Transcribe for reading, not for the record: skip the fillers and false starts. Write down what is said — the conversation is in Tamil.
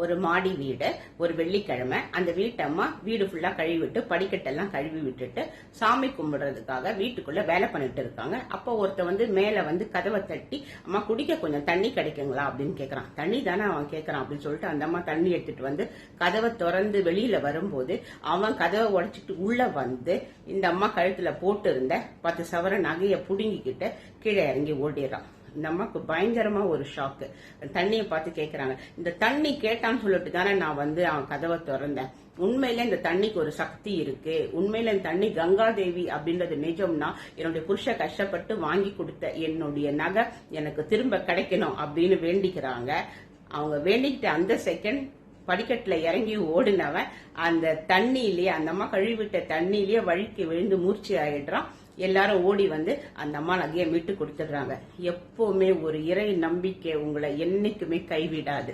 ஒரு மாடி வீடு, ஒரு வெள்ளிக்கிழமை. அந்த வீட்டம்மா வீடு ஃபுல்லா கழுவி விட்டு படிக்கட்டெல்லாம் கழுவி விட்டுட்டு சாமி கும்பிடுறதுக்காக வீட்டுக்குள்ள வேலை பண்ணிட்டு இருக்காங்க. அப்போ ஒருத்த வந்து மேல வந்து கதவை தட்டி, அம்மா குடிக்க கொஞ்சம் தண்ணி கிடைக்குங்களா அப்படின்னு கேக்குறான். தண்ணி தானே அவன் கேக்குறான் அப்படின்னு சொல்லிட்டு அந்த அம்மா தண்ணி எடுத்துட்டு வந்து கதவை திறந்து வெளியில வரும்போது அவன் கதவை உடைச்சிட்டு உள்ள வந்து இந்த அம்மா கழுத்துல போட்டு இருந்த 10 சவர நகைய புடுங்கிக்கிட்டு கீழே இறங்கி ஓடிடுறான். இந்த அம்மாக்கு பயங்கரமா ஒரு ஷாக்கு. தண்ணியை பார்த்து கேக்குறாங்க, இந்த தண்ணி கேட்டான்னு சொல்லிட்டு தானே நான் வந்து அவன் கதவை திறந்தேன். உண்மையில இந்த தண்ணிக்கு ஒரு சக்தி இருக்கு. உண்மையில இந்த தண்ணி கங்காதேவி அப்படின்றது நிஜம்னா என்னுடைய புருஷ கஷ்டப்பட்டு வாங்கி கொடுத்த என்னுடைய நகை எனக்கு திரும்ப கிடைக்கணும் அப்படின்னு வேண்டிக்கிறாங்க. அவங்க வேண்டிக்கிட்ட அந்த செகண்ட் படிக்கட்டுல இறங்கி ஓடினவன் அந்த தண்ணியிலேயே, அந்த அம்மா கழுவிட்ட தண்ணியிலேயே வழுக்கி விழுந்து மூர்ச்சி ஆயிடுறான். எல்லாரும் ஓடி வந்து அந்த அம்மா நகையை மீட்டு கொடுத்துடுறாங்க. எப்பவுமே ஒரு இறை நம்பிக்கை உங்களை என்னைக்குமே கைவிடாது.